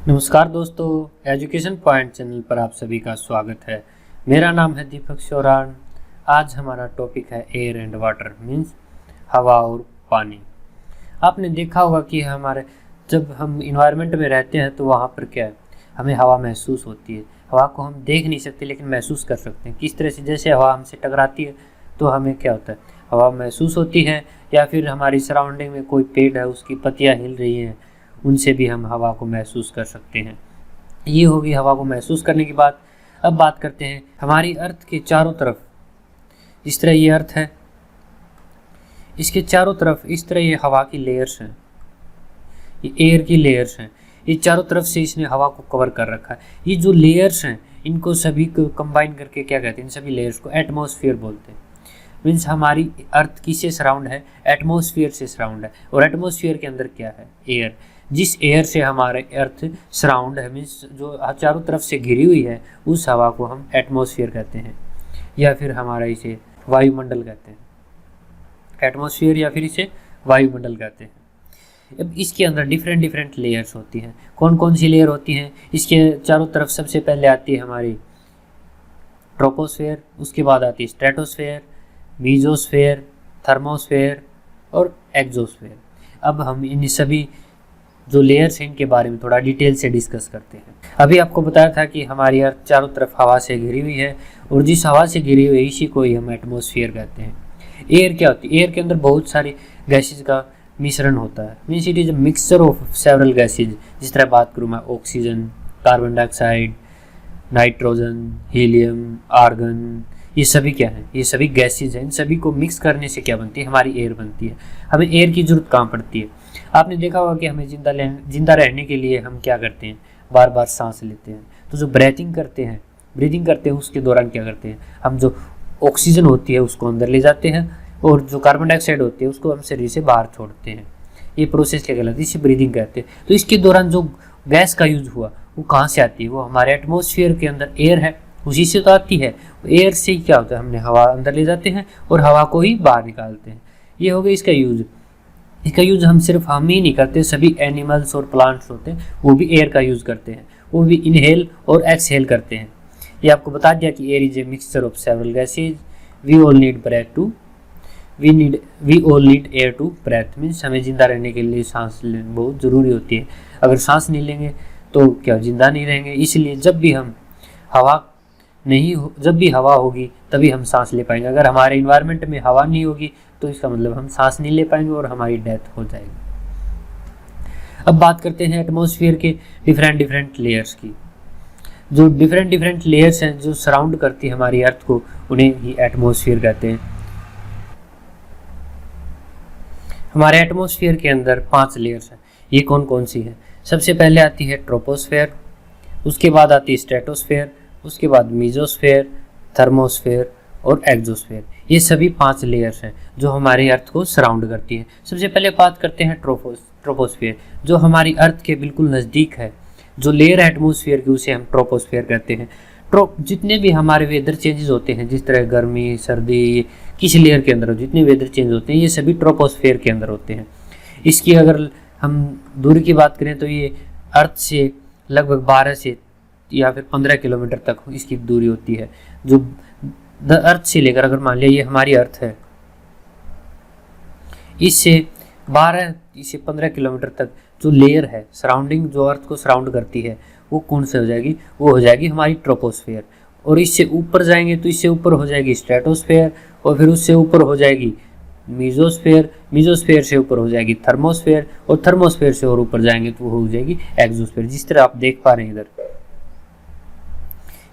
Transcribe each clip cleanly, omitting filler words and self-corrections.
नमस्कार दोस्तों, education point channel पर आप सभी का स्वागत है। मेरा नाम है दीपक शोरान। आज हमारा टॉपिक है एयर एंड वाटर, मीन्स हवा और पानी। आपने देखा होगा कि जब हम इन्वायरमेंट में रहते हैं तो वहाँ पर क्या है, हमें हवा महसूस होती है। हवा को हम देख नहीं सकते लेकिन महसूस कर सकते हैं। किस तरह से, जैसे हवा हमसे टकराती है तो हमें क्या होता है, हवा महसूस होती है, या फिर हमारी सराउंडिंग में कोई पेड़ है उसकी पत्तियाँ हिल रही हैं, उनसे भी हम हवा को महसूस कर सकते हैं। ये होगी हवा को महसूस करने की बात। अब बात करते हैं हमारी अर्थ के चारों तरफ। इस तरह ये अर्थ है, इसके चारों तरफ इस तरह ये हवा की लेयर्स हैं, ये एयर की लेयर्स हैं। ये चारों तरफ से इसने हवा को कवर कर रखा है। ये जो लेयर्स हैं इनको सभी को कंबाइन करके क्या कहते हैं, इन सभी लेयर्स को एटमॉस्फेयर बोलते हैं। मीन्स हमारी अर्थ किससे सराउंड है, एटमॉस्फेयर से सराउंड है। और एटमॉस्फेयर के अंदर क्या है, एयर। जिस एयर से हमारे अर्थ सराउंड है, मीन्स जो चारों तरफ से घिरी हुई है, उस हवा को हम एटमॉस्फेयर कहते हैं, या फिर हमारा इसे वायुमंडल कहते हैं। एटमॉस्फेयर या फिर इसे वायुमंडल कहते हैं। अब इसके अंदर डिफरेंट लेयर्स होती हैं। कौन कौन सी लेयर होती हैं इसके चारों तरफ? सबसे पहले आती है हमारी ट्रोपोस्फेयर, उसके बाद आती है स्ट्रेटोस्फेयर, मीजोस्फेयर, थर्मोस्फेयर और एक्सोस्फेयर। अब हम इन सभी जो लेयर्स हैं इनके बारे में थोड़ा डिटेल से डिस्कस करते हैं। अभी आपको बताया था कि हमारी अर्थ चारों तरफ हवा से घिरी हुई है, और जिस हवा से घिरी हुई है इसी को ही हम एटमॉस्फेयर कहते हैं। एयर क्या होती है? एयर के अंदर बहुत सारी गैसेज का मिश्रण होता है। Means it is a mixture of several gases. जिस तरह बात करूँ मैं, oxygen, carbon dioxide, nitrogen, helium, argon, ये सभी क्या है, ये सभी गैसेज हैं। इन सभी को मिक्स करने से क्या बनती है, हमारी एयर बनती है। हमें एयर की जरूरत कहाँ पड़ती है? आपने देखा होगा कि हमें जिंदा रहने के लिए हम क्या करते हैं, बार बार सांस लेते हैं। तो जो ब्रीथिंग करते हैं उसके दौरान क्या करते हैं, हम जो ऑक्सीजन होती है उसको अंदर ले जाते हैं, और जो कार्बन डाइऑक्साइड होती है उसको हम शरीर से बाहर छोड़ते हैं। ये प्रोसेस क्या कहलाती है, इसे ब्रीदिंग कहते हैं। तो इसके दौरान जो गैस का यूज हुआ वो कहाँ से आती है? वो हमारे एटमॉस्फेयर के अंदर एयर है, उसी से तो आती है। एयर से क्या होता है, हमने हवा अंदर ले जाते हैं और हवा को ही बाहर निकालते हैं। ये हो गया इसका यूज। इसका यूज हम सिर्फ हम ही नहीं करते, सभी एनिमल्स और प्लांट्स होते हैं वो भी एयर का यूज करते हैं। वो भी इनहेल और एक्सहेल करते हैं। ये आपको बता दिया कि air is a mixture of several gases. We all need air to breath. Means हमें जिंदा रहने के लिए सांस लेना बहुत ज़रूरी होती है। अगर सांस नहीं लेंगे तो क्या जिंदा नहीं रहेंगे। इसलिए जब भी हवा होगी तभी हम सांस ले पाएंगे। अगर हमारे इन्वायरमेंट में हवा नहीं होगी तो इसका मतलब हम सांस नहीं ले पाएंगे और हमारी डेथ हो जाएगी। अब बात करते हैं एटमॉस्फेयर के डिफरेंट लेयर्स की। जो डिफरेंट लेयर्स हैं जो सराउंड करती है हमारी अर्थ को, उन्हें ही एटमॉस्फेयर कहते हैं। हमारे एटमॉस्फेयर के अंदर 5 लेयर्स हैं। ये कौन कौन सी है? सबसे पहले आती है ट्रोपोस्फेयर, उसके बाद आती है स्ट्रेटोस्फेयर, उसके बाद मीजोस्फेयर, थर्मोस्फेयर और एक्सोस्फेयर। ये सभी 5 लेयर्स हैं जो हमारी अर्थ को सराउंड करती है। सबसे पहले बात करते हैं ट्रोपोस्फेयर, जो हमारी अर्थ के बिल्कुल नज़दीक है। जो लेयर है एटमॉस्फेयर की उसे हम ट्रोपोस्फेयर कहते हैं। जितने भी हमारे वेदर चेंजेस होते हैं, जिस तरह गर्मी सर्दी, किस लेयर के अंदर जितने वेदर चेंज होते हैं ये सभी ट्रोपोस्फेयर के अंदर होते हैं। इसकी अगर हम दूरी की बात करें तो ये अर्थ से लगभग 12 से या फिर 15 किलोमीटर तक इसकी दूरी होती है। जो अर्थ से लेकर, अगर मान लिया ये हमारी अर्थ है, इससे 12 से 15 किलोमीटर तक जो लेयर है सराउंडिंग, जो अर्थ को सराउंड करती है, वो कौन से हो जाएगी? वो हो जाएगी हमारी ट्रोपोस्फेयर। और इससे ऊपर जाएंगे तो इससे ऊपर हो जाएगी स्ट्रेटोस्फेयर, और फिर उससे ऊपर हो जाएगी मीजोस्फेयर, मीजोस्फेयर से ऊपर हो जाएगी थर्मोस्फेयर, और थर्मोस्फेयर से और ऊपर जाएंगे तो वो हो जाएगी एक्सोस्फेयर। जिस तरह आप देख पा रहे हैं इधर,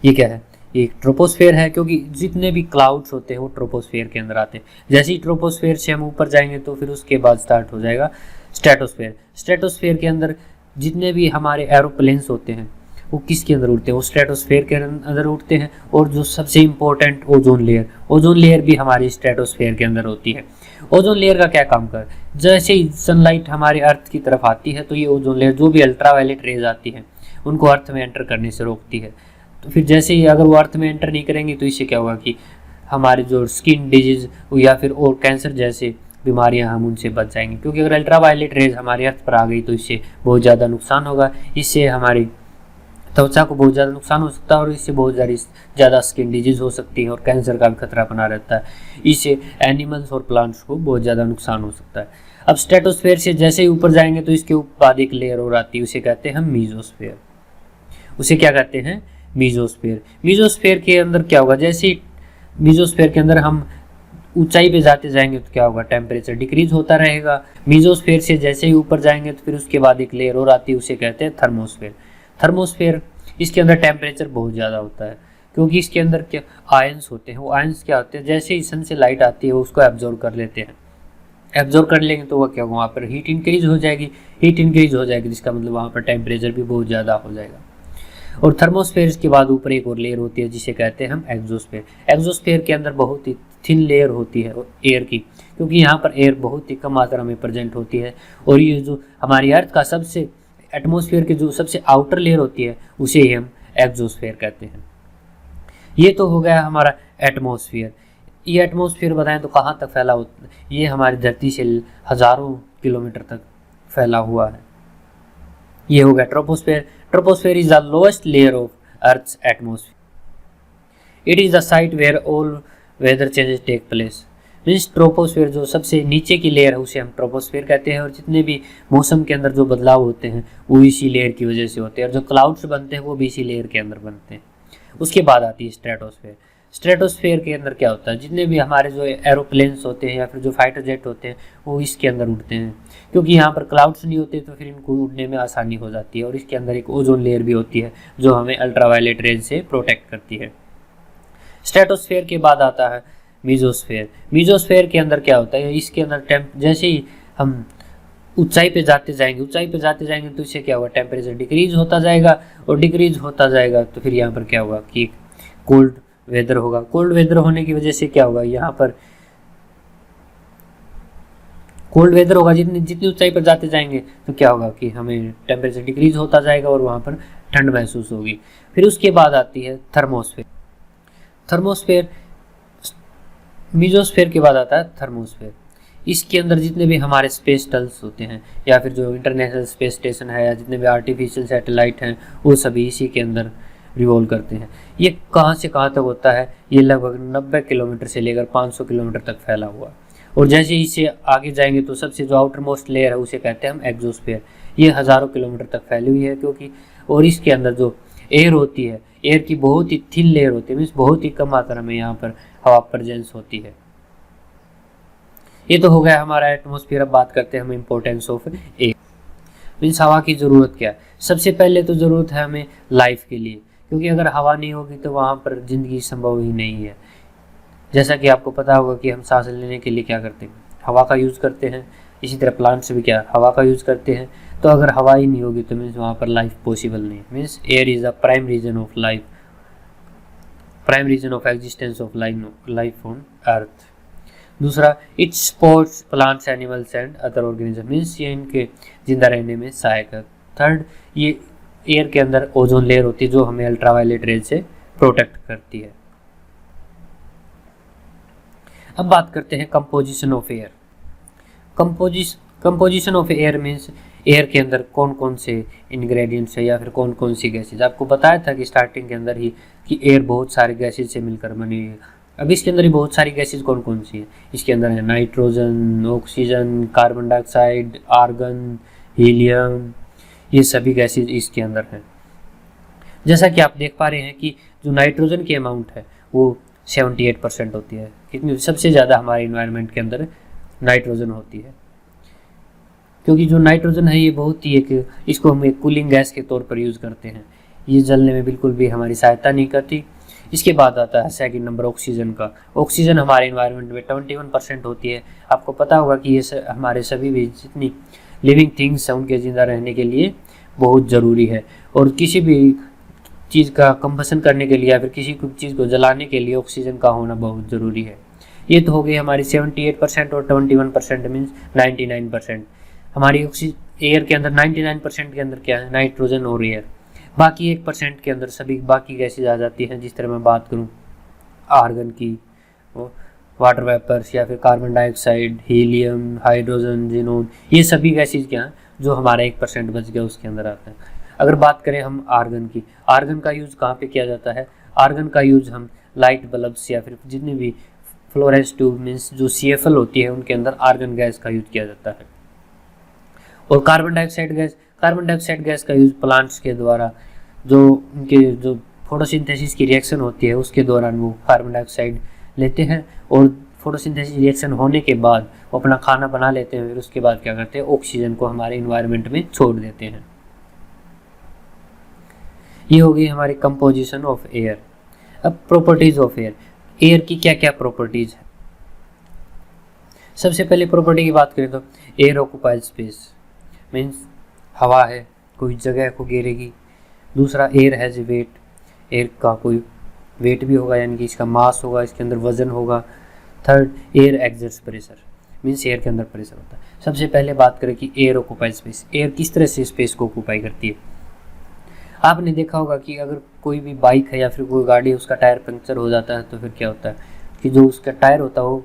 ये क्या है, एक ट्रोपोस्फेयर है, क्योंकि जितने भी क्लाउड्स होते हैं वो ट्रोपोस्फेयर के अंदर आते हैं। जैसे ही ट्रोपोस्फेयर से हम ऊपर जाएंगे तो फिर उसके बाद स्टार्ट हो जाएगा स्ट्रेटोस्फेयर। स्ट्रेटोस्फेयर के अंदर जितने भी हमारे एरोप्लेन्स होते हैं वो किसके अंदर उड़ते हैं? वो स्ट्रेटोस्फेयर के अंदर उड़ते हैं। और जो सबसे इम्पोर्टेंट ओजोन लेयर भी हमारी स्ट्रेटोस्फेयर के अंदर होती है। ओजोन लेयर का क्या काम कर, जैसे ही सनलाइट हमारे अर्थ की तरफ आती है तो ये ओजोन लेयर, जो भी अल्ट्रावायलेट रेज आती है, उनको अर्थ में एंटर करने से रोकती है। तो फिर जैसे ही अगर वो अर्थ में एंटर नहीं करेंगे तो इससे क्या होगा कि हमारे जो स्किन डिजीज या फिर और कैंसर जैसे बीमारियां हम उनसे बच जाएंगे। क्योंकि अगर अल्ट्रावायलेट रेज हमारे अर्थ पर आ गई तो इससे बहुत ज़्यादा नुकसान होगा, इससे हमारी त्वचा को बहुत ज़्यादा नुकसान हो सकता है और इससे बहुत ज़्यादा स्किन डिजीज़ हो सकती है और कैंसर का भी खतरा बना रहता है। इससे एनिमल्स और प्लांट्स को बहुत ज़्यादा नुकसान हो सकता है। अब स्ट्रेटोस्फेयर से जैसे ही ऊपर जाएंगे तो इसके बाद एक लेयर और आती है, उसे कहते हैं हम मीजोस्फेयर। उसे क्या कहते हैं? मीजोस्फेयर। मीजोस्फेयर के अंदर क्या होगा, जैसे ही मीजोस्फेयर के अंदर हम ऊंचाई पे जाते जाएंगे तो क्या होगा, टेम्परेचर डिक्रीज होता रहेगा। मीजोस्फेयर से जैसे ही ऊपर जाएंगे तो फिर उसके बाद एक लेयर और आती है, उसे कहते हैं थर्मोस्फेयर। थर्मोस्फेयर, इसके अंदर टेम्परेचर बहुत ज़्यादा होता है क्योंकि इसके अंदर क्या आयंस होते हैं। वो आयंस क्या होते हैं, जैसे ही सन से लाइट आती है वो उसको एब्जॉर्ब कर लेते हैं। एब्जॉर्ब कर लेंगे तो वह क्या होगा, वहाँ पर हीट इंक्रीज हो जाएगी। हीट इंक्रीज हो जाएगी जिसका मतलब वहाँ पर टेम्परेचर भी बहुत ज़्यादा हो जाएगा। और थर्मोस्फेयर के बाद ऊपर एक और लेयर होती है जिसे कहते हैं हम एक्सोस्फेयर। एक्सोस्फेयर के अंदर बहुत ही थिन लेयर होती है एयर की, क्योंकि यहाँ पर एयर बहुत ही कम मात्रा में प्रेजेंट होती है। और ये जो हमारी अर्थ का सबसे एटमॉस्फेयर की जो सबसे आउटर लेयर होती है उसे ही हम एक्सोस्फेयर कहते हैं। ये तो हो गया हमारा एटमॉस्फेयर। ये एटमॉस्फेयर बताएं तो कहाँ तक फैला होता है, ये हमारी धरती से हज़ारों किलोमीटर तक फैला हुआ है। ये हो गया troposphere. Troposphere is the lowest layer of earth's atmosphere. It is the site where all weather changes take place. Means troposphere जो सबसे नीचे की लेयर है उसे हम ट्रोपोस्फेयर कहते हैं, और जितने भी मौसम के अंदर जो बदलाव होते हैं वो इसी लेयर की वजह से होते हैं, और जो क्लाउड्स बनते हैं वो भी इसी लेयर के अंदर बनते हैं। उसके बाद आती है स्ट्रेटोस्फेयर। स्ट्रेटोस्फेयर के अंदर क्या होता है, जितने भी हमारे जो एरोप्लेन्स होते हैं या फिर जो फाइटर जेट होते हैं वो इसके अंदर उड़ते हैं, क्योंकि यहाँ पर क्लाउड्स नहीं होते तो फिर इनको उड़ने में आसानी हो जाती है। और इसके अंदर एक ओजोन लेयर भी होती है जो हमें अल्ट्रावायलेट रेज से प्रोटेक्ट करती है। स्ट्रेटोस्फेयर के बाद आता है मीजोस्फेयर। मीजोस्फेयर के अंदर क्या होता है, इसके अंदर जैसे ही हम ऊंचाई पे जाते जाएंगे तो इससे क्या होगा, टेम्परेचर डिक्रीज होता जाएगा, और डिक्रीज होता जाएगा तो फिर यहाँ पर क्या होगा कि कोल्ड वेदर होगा। कोल्ड वेदर होने की वजह से क्या होगा, यहाँ पर कोल्ड वेदर होगा। जितनी ऊंचाई पर जाते जाएंगे तो क्या होगा कि हमें टेम्परेचर डिक्रीज होता जाएगा और वहाँ पर ठंड महसूस होगी। फिर उसके बाद आती है थर्मोस्फेयर। थर्मोस्फेयर मीजोस्फेयर के बाद आता है थर्मोस्फेयर। इसके अंदर जितने भी हमारे स्पेस टल्स होते हैं या फिर जो इंटरनेशनल स्पेस स्टेशन है या जितने भी आर्टिफिशियल सैटेलाइट हैं वो सभी इसी के अंदर रिवॉल्व करते हैं। ये कहाँ से कहाँ तक होता है, ये लगभग 90 किलोमीटर से लेकर 500 किलोमीटर तक फैला हुआ। और जैसे ही इससे आगे जाएंगे तो सबसे जो आउटर मोस्ट लेयर है उसे कहते हैं हम एक्सोस्फेयर। ये हज़ारों किलोमीटर तक फैली हुई है क्योंकि, और इसके अंदर जो एयर होती है, एयर की बहुत ही थिन लेयर होती है, मीन्स बहुत ही कम मात्रा में यहाँ पर हवा प्रेजेंस होती है। ये तो हो गया हमारा एटमॉस्फेयर। अब बात करते हैं हम इम्पोर्टेंस ऑफ एयर। मीन्स हवा की ज़रूरत क्या है। सबसे पहले तो ज़रूरत है हमें लाइफ के लिए, क्योंकि अगर हवा नहीं होगी तो वहाँ पर ज़िंदगी संभव ही नहीं है। जैसा कि आपको पता होगा कि हम सांस लेने के लिए क्या करते हैं, हवा का यूज़ करते हैं। इसी तरह प्लांट्स भी क्या हवा का यूज़ करते हैं। तो अगर हवा ही नहीं होगी तो मीन्स वहाँ पर लाइफ पॉसिबल नहीं। Means air is the prime reason of life, prime reason of existence of life on earth. दूसरा, it supports plants, animals and other organism. Means ये इनके जिंदा रहने में सहायक है। थर्ड, ये एयर के अंदर ओजोन लेयर होती है जो हमें अल्ट्रावायलेट रेज से प्रोटेक्ट करती है। अब बात करते हैं composition of air. Composition of air means air के अंदर कौन कौन से इंग्रेडिएंट्स है या फिर कौन कौन सी गैसेज। आपको बताया था कि स्टार्टिंग के अंदर ही कि एयर बहुत सारे गैसेज से मिलकर बनी है। अब इसके अंदर ही बहुत सारी गैसेज कौन कौन सी है, इसके अंदर है nitrogen, oxygen, carbon dioxide, argon, helium, ये सभी गैसेज इसके अंदर हैं। जैसा कि आप देख पा रहे हैं कि जो नाइट्रोजन की अमाउंट है वो 78% होती है। कितनी सबसे ज़्यादा हमारे इन्वायरमेंट के अंदर नाइट्रोजन होती है, क्योंकि जो नाइट्रोजन है ये बहुत ही इसको हम एक कूलिंग गैस के तौर पर यूज़ करते हैं। ये जलने में बिल्कुल भी हमारी सहायता नहीं करती। इसके बाद आता है सेकंड नंबर ऑक्सीजन का। ऑक्सीजन हमारे इन्वायरमेंट में 21% होती है। आपको पता होगा कि ये हमारे सभी भी जितनी लिविंग थिंग्स हैं उनके जिंदा रहने के लिए बहुत ज़रूरी है। और किसी भी चीज़ का कंबसन करने के लिए या फिर किसी चीज़ को जलाने के लिए ऑक्सीजन का होना बहुत ज़रूरी है। ये तो हो गई हमारी 78% और 21% मीन्स 99%। हमारी एयर के अंदर 99% के अंदर क्या है, नाइट्रोजन और एयर। बाकी 1% के अंदर सभी बाकी गैसेज आ जाती हैं। जिस तरह मैं बात करूं आर्गन की, वाटर वेपर्स या फिर carbon dioxide, helium, hydrogen, xenon, ये सभी गैसेज क्या हैं जो हमारा 1% बच गया उसके अंदर आते हैं। अगर बात करें हम आर्गन की, आर्गन का यूज़ कहाँ पे किया जाता है? आर्गन का यूज़ हम लाइट बल्ब्स या फिर जितने भी फ्लोरेंस ट्यूब मीन्स जो CFL होती है उनके अंदर आर्गन गैस का यूज़ किया जाता है। और कार्बन डाइऑक्साइड गैस का यूज़ प्लांट्स के द्वारा जो उनके जो फोटोसिंथेसिस की रिएक्शन होती है उसके दौरान वो कार्बन डाइऑक्साइड लेते हैं और फोटोसिंथेसिस रिएक्शन होने के बाद वो अपना खाना बना लेते हैं, फिर उसके बाद क्या करते हैं, ऑक्सीजन को हमारे इन्वायरमेंट में छोड़ देते हैं। ये हो गई हमारी कंपोजिशन ऑफ एयर। अब प्रॉपर्टीज ऑफ एयर, एयर की क्या क्या प्रॉपर्टीज है? सबसे पहले प्रॉपर्टी की बात करें तो एयर ऑक्युपाइज स्पेस, मीन्स हवा है कोई जगह को घेरेगी। दूसरा एयर हैज वेट, एयर का कोई वेट भी होगा यानी कि इसका मास होगा, इसके अंदर वजन होगा। Third air exerts pressure, means air के अंदर प्रेशर होता है। सबसे पहले बात करें कि एयर ऑक्युपाइज स्पेस, एयर किस तरह से स्पेस को ऑक्युपाई करती है। आपने देखा होगा कि अगर कोई भी बाइक है या फिर कोई गाड़ी है उसका टायर पंक्चर हो जाता है तो फिर क्या होता है कि जो उसका टायर होता है वो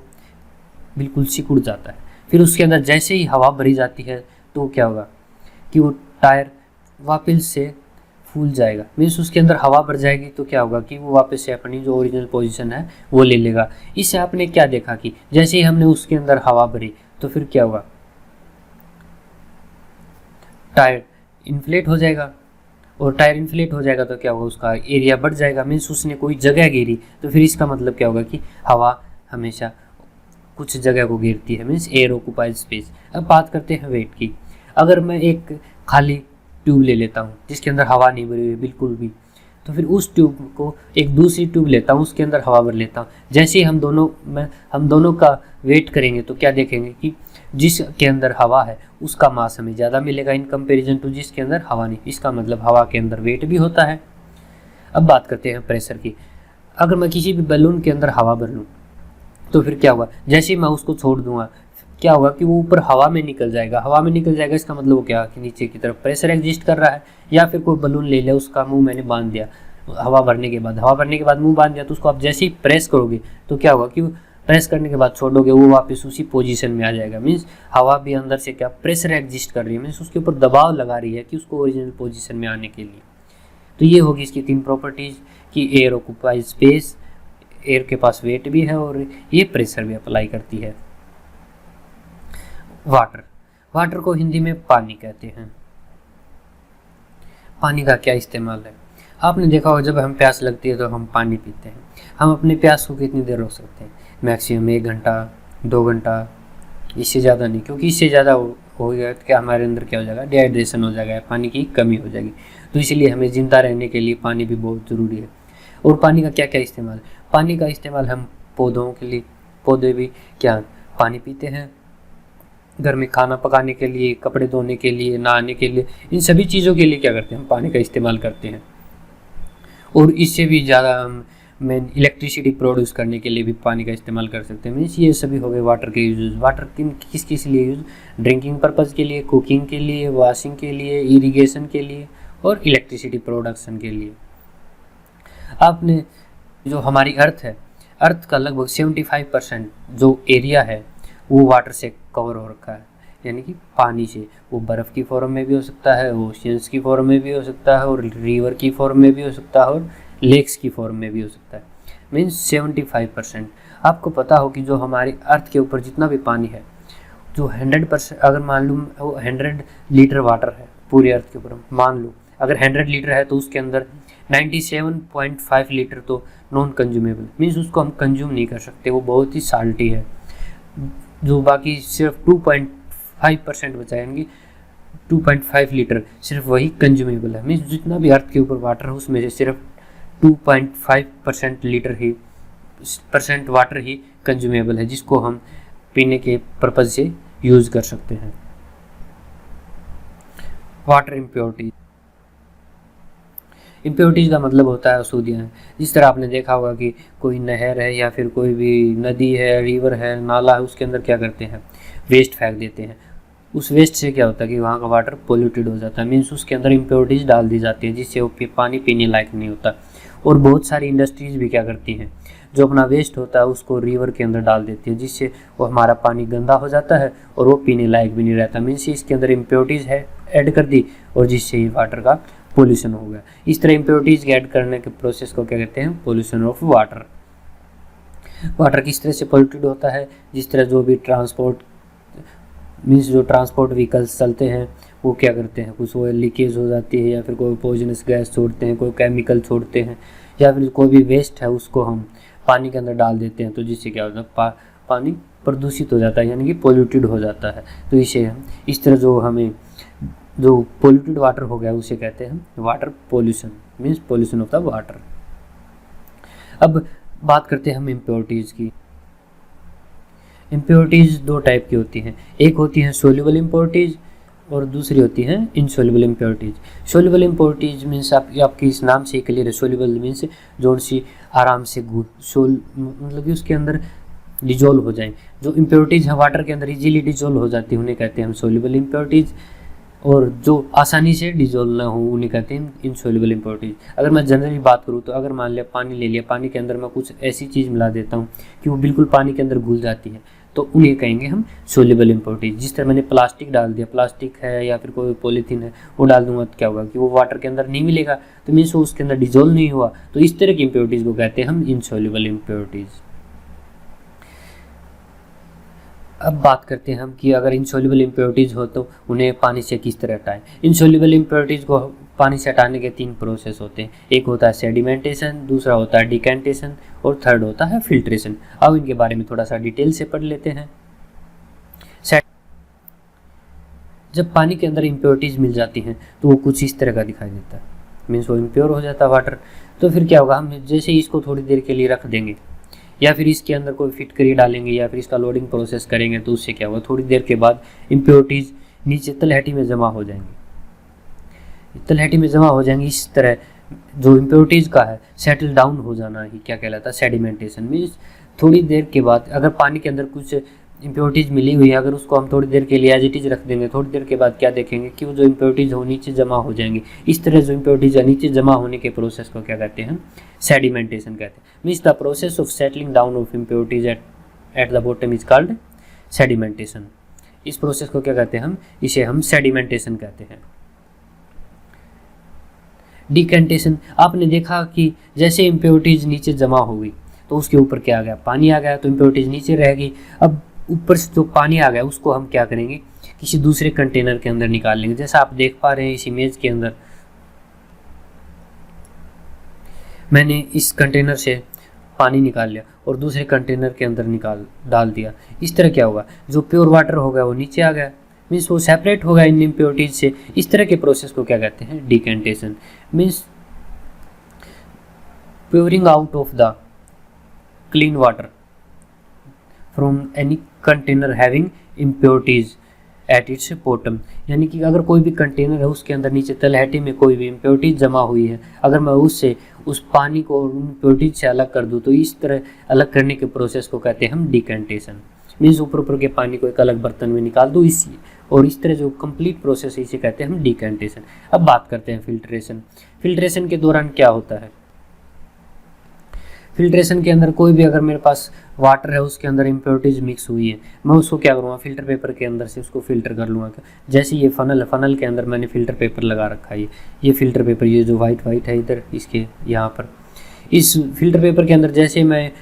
बिल्कुल सिकुड़ जाता है। फिर उसके अंदर जैसे ही हवा भरी जाती है तो क्या होगा कि वो टायर वापस से फूल जाएगा, मीन्स उसके अंदर हवा भर जाएगी तो क्या होगा कि वो वापस से अपनी जो ओरिजिनल पोजीशन है वो ले लेगा। इससे आपने क्या देखा कि जैसे ही हमने उसके अंदर हवा भरी तो फिर क्या होगा, टायर इन्फ्लेट हो जाएगा और टायर इन्फ्लेट हो जाएगा तो क्या होगा, उसका एरिया बढ़ जाएगा, मीन्स उसने कोई जगह घेरी। तो फिर इसका मतलब क्या होगा कि हवा हमेशा कुछ जगह को घेरती है, मीन्स एयर ऑक्युपाइज स्पेस। अब बात करते हैं वेट की। अगर मैं एक खाली ट्यूब ले लेता हूँ जिसके अंदर हवा नहीं भरी हुई बिल्कुल भी, तो फिर उस ट्यूब को एक दूसरी ट्यूब लेता हूँ उसके अंदर हवा भर लेता हूँ। जैसे ही हम दोनों का वेट करेंगे तो क्या देखेंगे कि जिसके अंदर हवा है उसका मास हमें ज़्यादा मिलेगा इन कंपैरिजन टू जिसके अंदर हवा नहीं। इसका मतलब हवा के अंदर वेट भी होता है। अब बात करते हैं प्रेशर की। अगर मैं किसी भी बैलून के अंदर हवा भर लूँ तो फिर क्या होगा, जैसे ही मैं उसको छोड़ दूंगा क्या होगा कि वो ऊपर हवा में निकल जाएगा। हवा में निकल जाएगा इसका मतलब वो क्या कि नीचे की तरफ प्रेशर एग्जिस्ट कर रहा है। या फिर कोई बलून ले लिया, उसका मुंह मैंने बांध दिया हवा भरने के बाद मुंह बांध दिया, तो उसको आप जैसे ही प्रेस करोगे तो क्या होगा कि प्रेस करने के बाद छोड़ोगे वो वापस उसी पोजीशन में आ जाएगा। मीन्स हवा भी अंदर से क्या प्रेशर एग्जिस्ट कर रही है, मीन्स उसके ऊपर दबाव लगा रही है कि उसको ओरिजिनल पोजीशन में आने के लिए। तो ये होगी इसकी 3 प्रॉपर्टीज कि एयर ऑक्युपाइज स्पेस, एयर के पास वेट भी है और ये प्रेशर भी अप्लाई करती है। वाटर को हिंदी में पानी कहते हैं। पानी का क्या इस्तेमाल है? आपने देखा होगा जब हम प्यास लगती है तो हम पानी पीते हैं। हम अपने प्यास को कितनी देर रोक सकते हैं? मैक्सिमम 1 घंटा 2 घंटा, इससे ज़्यादा नहीं, क्योंकि इससे ज़्यादा हो गया तो क्या हमारे अंदर क्या हो जाएगा, डिहाइड्रेशन हो जाएगा, पानी की कमी हो जाएगी। तो इसीलिए हमें जिंदा रहने के लिए पानी भी बहुत ज़रूरी है। और पानी का क्या क्या इस्तेमाल? पानी का इस्तेमाल हम पौधों के लिए, पौधे भी क्या पानी पीते हैं। घर में खाना पकाने के लिए, कपड़े धोने के लिए, नहाने के लिए, इन सभी चीज़ों के लिए क्या करते हैं, हम पानी का इस्तेमाल करते हैं। और इससे भी ज़्यादा हम इलेक्ट्रिसिटी प्रोड्यूस करने के लिए भी पानी का इस्तेमाल कर सकते हैं। मीन्स ये सभी हो गए वाटर के यूज। वाटर किस किस लिए यूज? ड्रिंकिंग पर्पज़ के लिए, कुकिंग के लिए, वॉशिंग के लिए, इरिगेशन के लिए और इलेक्ट्रिसिटी प्रोडक्शन के लिए। आपने जो हमारी अर्थ है, अर्थ का लगभग 75% जो एरिया है वो वाटर से कवर हो रखा है, यानी कि पानी से। वो बर्फ़ की फॉर्म में भी हो सकता है, ओशियंस की फॉर्म में भी हो सकता है, और रिवर की फॉर्म में भी हो सकता है, और लेक्स की फॉर्म में भी हो सकता है। मीन्स 75%। आपको पता हो कि जो हमारी अर्थ के ऊपर जितना भी पानी है, जो 100%, अगर मान लूँ वो 100 लीटर वाटर है पूरी अर्थ के ऊपर, मान लो अगर 100 लीटर है तो उसके अंदर 97.5 लीटर तो नॉन कंज्यूमेबल, मीन्स उसको हम कंज्यूम नहीं कर सकते, वो बहुत ही साल्टी है। जो बाकी सिर्फ 2.5% बचा है, यानी 2.5 लीटर सिर्फ वही कंज्यूमेबल है। मीन्स जितना भी अर्थ के ऊपर वाटर है उसमें से सिर्फ 2.5% वाटर ही कंज्यूमेबल है, जिसको हम पीने के पर्पज़ से यूज़ कर सकते हैं। वाटर इम्प्योरिटीज़ का मतलब होता है अशुद्धियाँ। जिस तरह आपने देखा होगा कि कोई नहर है या फिर कोई भी नदी है, रिवर है, नाला है, उसके अंदर क्या करते हैं, वेस्ट फेंक देते हैं। उस वेस्ट से क्या होता है कि वहाँ का वाटर पोल्यूटेड हो जाता है, मीन्स उसके अंदर इम्प्योरिटीज़ डाल दी जाती है, जिससे वो पानी पीने लायक नहीं होता। और बहुत सारी इंडस्ट्रीज़ भी क्या करती हैं, जो अपना वेस्ट होता है उसको रिवर के अंदर डाल देती है, जिससे वो हमारा पानी गंदा हो जाता है और वो पीने लायक भी नहीं रहता। मीन्स इसके अंदर इम्प्योरिटीज़ है ऐड कर दी और जिससे ही वाटर का पोल्यूशन हो गया। इस तरह इम्प्योरिटीज़ ऐड करने के प्रोसेस को क्या कहते हैं? Pollution of water. वाटर किस तरह से पोल्यूटेड होता है? जिस तरह जो भी जो ट्रांसपोर्ट व्हीकल्स चलते हैं वो क्या करते हैं, कुछ ऑयल लीकेज हो जाती है, या फिर कोई पॉइजनस गैस छोड़ते हैं, कोई केमिकल छोड़ते हैं, या फिर कोई भी वेस्ट है उसको हम पानी के अंदर डाल देते हैं, तो जिससे क्या होता है? पानी प्रदूषित हो जाता है, यानी कि पोल्यूटेड हो जाता है। तो इसे इस तरह जो पोल्यूटेड वाटर हो गया उसे कहते हैं water pollution, means pollution of the water. अब बात करते हैं हम इम्प्योरिटीज़ की। इम्प्योरिटीज़ दो टाइप की होती हैं, एक होती है सोल्यूबल इम्प्योरिटीज़ और दूसरी होती है insoluble impurities. Soluble impurities means आपकी इस नाम से क्लियर है, सोल्यूबल मीन्स जो सी आराम से मतलब कि उसके अंदर डिजोल्व हो जाए। जो इम्प्योरिटीज़ है वाटर के अंदर इजीली डिजोल्व हो जाती है उन्हें कहते हैं हम सोल्यूबल इम्प्योरिटीज़, और जो आसानी से डिजोल्व ना हो उन्हें कहते हैं इनसोल्यूबल इम्प्योरिटीज़। अगर मैं जनरली बात करूँ तो अगर मान लिया पानी ले लिया, पानी के अंदर मैं कुछ ऐसी चीज़ मिला देता हूँ कि वो बिल्कुल पानी के अंदर घुल जाती है, तो उन्हें कहेंगे हम सोल्यूबल इम्प्योरिटीज़। जिस तरह मैंने प्लास्टिक डाल दिया, प्लास्टिक है या फिर कोई पॉलीथीन है वो डाल दूंगा तो क्या होगा कि वो वाटर के अंदर नहीं मिलेगा, तो मीन्स वो उसके अंदर डिजोल्व नहीं हुआ। तो इस तरह की इम्प्योरिटीज़ को कहते हैं हम इनसोल्यूबल इम्प्योरिटीज़। अब बात करते हैं हम कि अगर इनसोल्यूबल इम्प्योरिटीज़ हो तो उन्हें पानी से किस तरह हटाएं। इनसोल्यूबल इम्प्योरिटीज़ को पानी से हटाने के 3 प्रोसेस होते हैं, एक होता है सेडिमेंटेशन, दूसरा होता है डिकेंटेशन और थर्ड होता है फिल्ट्रेशन। अब इनके बारे में थोड़ा सा डिटेल से पढ़ लेते हैं। जब पानी के अंदर इम्प्योरिटीज़ मिल जाती हैं तो वो कुछ इस तरह का दिखाई देता है, मीन्स वो इम्प्योर हो जाता है वाटर। तो फिर क्या होगा, हम जैसे ही इसको थोड़ी देर के लिए रख देंगे या फिर इसके अंदर कोई फिटकरी डालेंगे या फिर इसका लोडिंग प्रोसेस करेंगे, तो उससे क्या होगा, थोड़ी देर के बाद इम्प्योरिटीज़ नीचे तलहटी में जमा हो जाएंगी। तलहटी में जमा हो जाएंगी, इस तरह जो इम्प्योरिटीज़ का है सेटल डाउन हो जाना ही क्या कहलाता है? सेडिमेंटेशन। मीन्स थोड़ी देर के बाद अगर पानी के अंदर कुछ इम्प्योरिटीज़ मिली हुई है, अगर उसको हम थोड़ी देर के लिए एज इट इज़ रख देंगे, थोड़ी देर के बाद क्या देखेंगे कि वो जो इम्प्योरिटीज़ हो नीचे जमा हो जाएंगी। इस तरह जो इम्प्योरिटीज़ नीचे जमा होने के प्रोसेस को क्या कहते हैं? सेडिमेंटेशन कहते हैं। Means the process of settling down of impurities at the bottom is called sedimentation. इस प्रोसेस को क्या कहते हैं हम? इसे हम सेडिमेंटेशन कहते हैं। डिकेंटेशन, आपने देखा कि जैसे इम्प्योरिटीज़ नीचे जमा हो गई तो उसके ऊपर क्या आ गया? पानी आ गया, तो इम्प्योरिटीज़ नीचे रह गई। अब ऊपर से जो पानी आ गया उसको हम क्या करेंगे? किसी दूसरे कंटेनर के अंदर निकाल लेंगे। जैसा आप देख पा रहे हैं इस इमेज के अंदर, मैंने इस कंटेनर से पानी निकाल लिया और दूसरे कंटेनर के अंदर डाल दिया। इस तरह क्या होगा, जो प्योर वाटर होगा वो नीचे आ गया, मीन्स वो सेपरेट होगा इन इम्प्योरिटीज से। इस तरह के प्रोसेस को क्या कहते हैं? Decantation. Means pouring out of the clean water from any container having impurities at its bottom. यानी कि अगर कोई भी कंटेनर है उसके अंदर नीचे तलहटी में कोई भी इम्प्योरिटीज जमा हुई है, अगर मैं उससे उस पानी को इम्प्योरिटीज से अलग कर दूँ तो इस तरह अलग करने के प्रोसेस को कहते हैं हम डिकेंटेशन। मीन्स ऊपर के पानी को एक अलग बर्तन में निकाल दो और इस तरह जो कंप्लीट प्रोसेस है इसे कहते हैं हम डिकेंटेशन। अब बात करते हैं फिल्ट्रेशन। फिल्ट्रेशन के दौरान क्या होता है? फिल्ट्रेशन के अंदर कोई भी अगर मेरे पास वाटर है उसके अंदर इम्प्योरिटीज मिक्स हुई है, मैं उसको क्या करूँगा? फिल्टर पेपर के अंदर से उसको फिल्टर कर लूँगा। जैसे ये फनल है, फनल के अंदर मैंने फिल्टर पेपर लगा रखा है। ये फिल्टर पेपर, ये जो वाइट है इधर इसके यहाँ पर, इस फिल्टर पेपर के अंदर जैसे मैं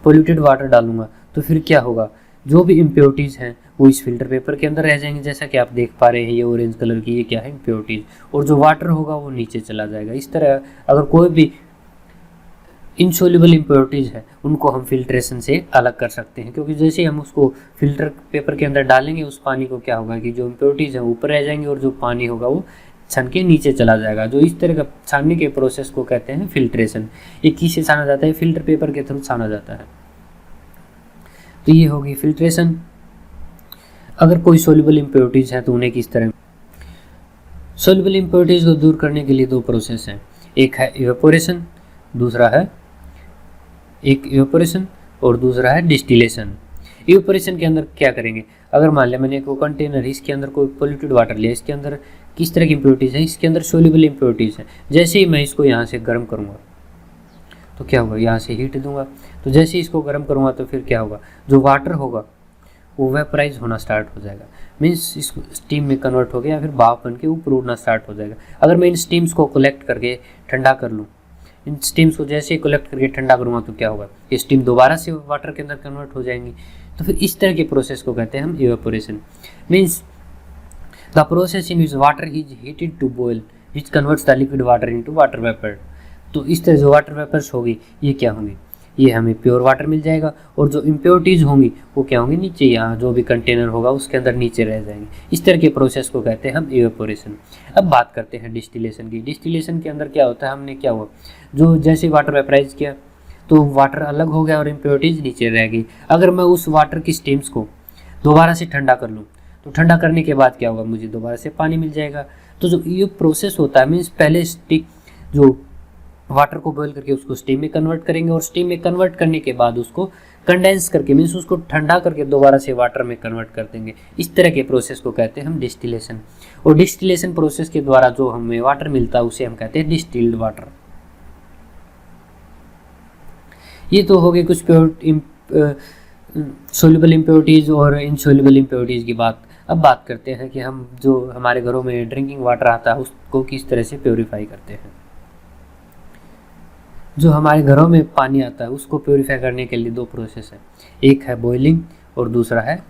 पोल्यूटेड वाटर डालूंगा तो फिर क्या होगा? जो भी इम्प्योरिटीज़ हैं वो इस फिल्टर पेपर के अंदर रह जाएंगे। जैसा कि आप देख पा रहे हैं ये ऑरेंज कलर की, ये क्या है? इम्प्योरिटीज़। और जो वाटर होगा वो नीचे चला जाएगा। इस तरह अगर कोई भी इनसोल्यूबल इम्प्योरिटीज़ है उनको हम फिल्ट्रेशन से अलग कर सकते हैं, क्योंकि जैसे ही हम उसको फिल्टर पेपर के अंदर डालेंगे उस पानी को क्या होगा कि जो इम्प्योरिटीज़ हैं ऊपर रह जाएंगी और जो पानी होगा वो छन के नीचे चला जाएगा। जो इस तरह का छानने के प्रोसेस को कहते हैं फिल्ट्रेशन। ये किससे छाना जाता है? फिल्टर पेपर के थ्रू छाना जाता है। तो ये होगी फिल्ट्रेशन। अगर कोई सोल्यूबल इम्प्योरिटीज़ हैं तो उन्हें किस तरह? सोल्यूबल इम्प्योरिटीज़ को दूर करने के लिए 2 प्रोसेस हैं, एक है इवेपोरेशन, दूसरा है इवेपोरेशन और दूसरा है डिस्टिलेशन। इवेपोरेशन के अंदर क्या करेंगे? अगर मान लिया मैंने एक कंटेनर है, इसके अंदर कोई पोल्यूटेड वाटर लिया, इसके अंदर किस तरह की इम्प्योरिटीज़ है? इसके अंदर सोल्यूबल इम्प्योरिटीज़ है। जैसे ही मैं इसको यहाँ से गर्म करूँगा तो क्या होगा, यहाँ से हीट दूंगा, तो जैसे इसको गर्म करूँगा तो फिर क्या होगा, जो वाटर होगा वो वेपराइज होना स्टार्ट हो जाएगा, मीन्स इसको स्टीम में कन्वर्ट हो गया या फिर भाप बन के ऊपर उड़ना स्टार्ट हो जाएगा। अगर मैं इन स्टीम्स को कलेक्ट करके ठंडा कर लूँ, इन स्टीम्स को जैसे ही कलेक्ट करके ठंडा करूँगा तो क्या होगा, ये स्टीम दोबारा से वाटर के अंदर कन्वर्ट हो जाएंगी। तो फिर इस तरह के प्रोसेस को कहते हैं हम evaporation. Means the process in which water is heated to boil which converts the liquid water into water vapour. तो इस तरह जो वाटर वेपर्स होगी ये क्या होंगी, ये हमें प्योर वाटर मिल जाएगा, और जो इम्प्योरिटीज़ होंगी वो क्या होंगी, नीचे यहाँ जो भी कंटेनर होगा उसके अंदर नीचे रह जाएंगे। इस तरह के प्रोसेस को कहते हैं हम इवेपोरेशन। अब बात करते हैं डिस्टिलेशन की। डिस्टिलेशन के अंदर क्या होता है, हमने क्या हुआ, जो जैसे वाटर वेपराइज किया तो वाटर अलग हो गया और इम्प्योरिटीज़ नीचे रह गई। अगर मैं उस वाटर की स्टीम्स को दोबारा से ठंडा कर लूँ तो ठंडा करने के बाद क्या होगा, मुझे दोबारा से पानी मिल जाएगा। तो जो ये प्रोसेस होता है, मीन्स पहले जो वाटर को बॉईल करके उसको स्टीम में कन्वर्ट करेंगे, और स्टीम में कन्वर्ट करने के बाद उसको कंडेंस करके मीन्स उसको ठंडा करके दोबारा से वाटर में कन्वर्ट कर देंगे। इस तरह के प्रोसेस को कहते हैं हम डिस्टिलेशन। और डिस्टिलेशन प्रोसेस के द्वारा जो हमें वाटर मिलता है उसे हम कहते हैं डिस्टिल्ड वाटर। ये तो हो गई कुछ सोल्यूबल इम्प्योरिटीज़ और इनसोल्यूबल इम्प्योरिटीज़ की बात। अब बात करते हैं कि हम जो हमारे घरों में ड्रिंकिंग वाटर आता है उसको किस तरह से प्योरीफाई करते हैं। जो हमारे घरों में पानी आता है उसको प्योरीफाई करने के लिए दो प्रोसेस है, एक है बॉइलिंग और दूसरा है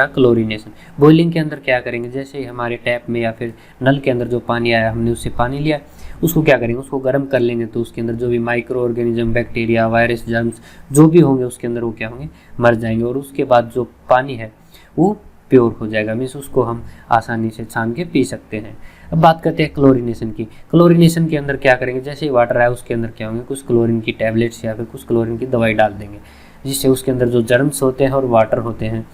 क्लोरीनेशन। बॉइलिंग के अंदर क्या करेंगे, जैसे ही हमारे टैप में या फिर नल के अंदर जो पानी आया हमने उससे पानी लिया, उसको क्या करेंगे, उसको गर्म कर लेंगे, तो उसके अंदर जो भी micro organism, bacteria, virus, germs जो भी होंगे उसके अंदर वो क्या होंगे, मर जाएंगे, और उसके बाद जो पानी है वो प्योर हो जाएगा, मीन्स उसको हम आसानी से छान के पी सकते हैं। अब बात करते हैं क्लोरीनेशन की। क्लोरीनेशन के अंदर क्या करेंगे, जैसे ही वाटर आया उसके अंदर क्या होंगे, कुछ क्लोरीन की टैबलेट्स या फिर कुछ क्लोरीन की दवाई डाल देंगे, जिससे उसके अंदर जो जर्म्स होते हैं और वाटर होते हैं,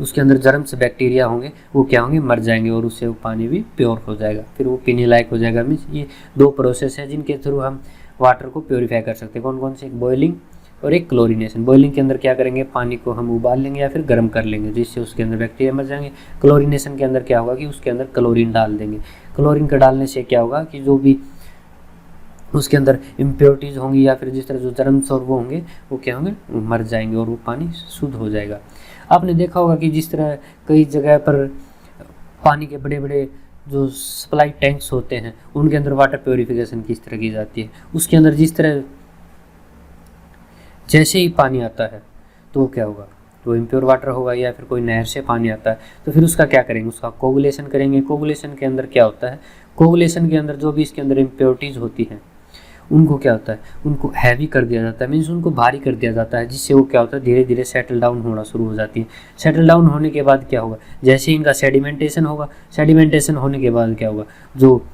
उसके अंदर जर्म्स बैक्टीरिया होंगे वो क्या होंगे, मर जाएंगे, और उससे वो पानी भी प्योर हो जाएगा, फिर वो पीने लायक हो जाएगा। मीन्स ये दो प्रोसेस है जिनके थ्रू हम वाटर को प्योरीफाई कर सकते हैं। कौन कौन से, एक बॉइलिंग और एक क्लोरीनेशन। बॉइलिंग के अंदर क्या करेंगे, पानी को हम उबाल लेंगे या फिर गर्म कर लेंगे, जिससे उसके अंदर बैक्टीरिया मर जाएंगे। क्लोरीनेशन के अंदर क्या होगा कि उसके अंदर क्लोरीन डाल देंगे। क्लोरीन का डालने से क्या होगा कि जो भी उसके अंदर इम्प्योरिटीज़ होंगी या फिर जिस तरह जो जर्म्स और वो होंगे वो क्या होंगे, मर जाएंगे, और वो पानी शुद्ध हो जाएगा। आपने देखा होगा कि जिस तरह कई जगह पर पानी के बड़े बड़े जो सप्लाई टैंक्स होते हैं उनके अंदर वाटर प्योरीफिकेशन किस तरह की जाती है, उसके अंदर जिस तरह जैसे ही पानी आता है तो क्या होगा, तो इम्प्योर वाटर होगा, या फिर कोई नहर से पानी आता है तो फिर उसका क्या करेंगे, उसका कोगुलेशन करेंगे। कोगुलेशन के अंदर क्या होता है, कोगुलेशन के अंदर जो भी इसके अंदर इम्प्योरिटीज़ होती हैं उनको क्या होता है, उनको हैवी कर दिया जाता है, मीन्स उनको भारी कर दिया जाता है, जिससे वो क्या होता है, धीरे धीरे सेटल डाउन होना शुरू हो जाती है। सेटल डाउन होने के बाद क्या होगा, जैसे ही इनका सेडिमेंटेशन होगा, सेडिमेंटेशन होने के बाद क्या होगा, जो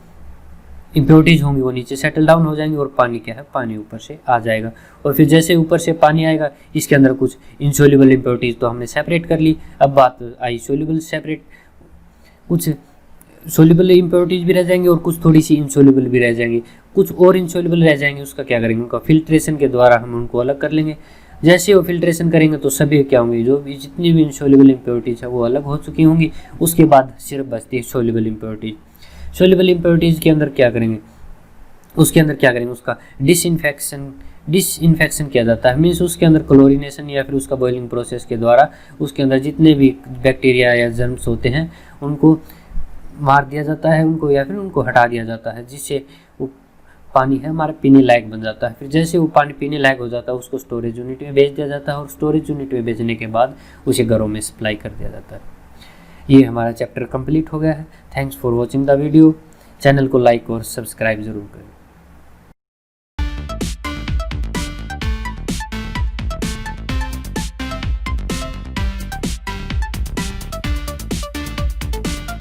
इम्प्योरिटीज़ होंगी वो नीचे सेटल डाउन हो जाएंगी, और पानी क्या है, पानी ऊपर से आ जाएगा। और फिर जैसे ऊपर से पानी आएगा इसके अंदर कुछ इनसोल्यूबल इम्प्योरिटीज़ तो हमने सेपरेट कर ली। अब बात आई सोल्यूबल सेपरेट, कुछ सोल्यूबल इम्प्योरिटीज़ भी रह जाएंगी और कुछ थोड़ी सी इनसोल्यूबल भी रह जाएंगी, कुछ और इनसोल्यूबल रह जाएंगे, उसका क्या करेंगे, उनका फिल्ट्रेशन के द्वारा हम उनको अलग कर लेंगे। जैसे वो फिल्ट्रेशन करेंगे तो सभी क्या होंगे, जो भी जितनी भी इनसोल्यूबल इम्प्योरिटीज़ है वो अलग हो चुकी होंगी। उसके बाद सिर्फ बचती है सोल्यूबल इम्प्योरिटीज़। सोल्यूबल इम्प्योरिटीज़ के अंदर क्या करेंगे, उसके अंदर क्या करेंगे, उसका डिसइंफेक्शन किया जाता है, मीन्स उसके अंदर क्लोरीनेशन या फिर उसका बॉइलिंग प्रोसेस के द्वारा उसके अंदर जितने भी बैक्टीरिया या जर्म्स होते हैं उनको मार दिया जाता है, उनको या फिर उनको हटा दिया जाता है, जिससे वो पानी है हमारा पीने लायक बन जाता है। फिर जैसे वो पानी पीने लायक हो जाता है उसको स्टोरेज यूनिट में भेज दिया जाता है, और स्टोरेज यूनिट में भेजने के बाद उसे घरों में सप्लाई कर दिया जाता है। ये हमारा चैप्टर कंप्लीट हो गया है। Thanks for watching the video. Channel को लाइक और सब्सक्राइब जरूर करें।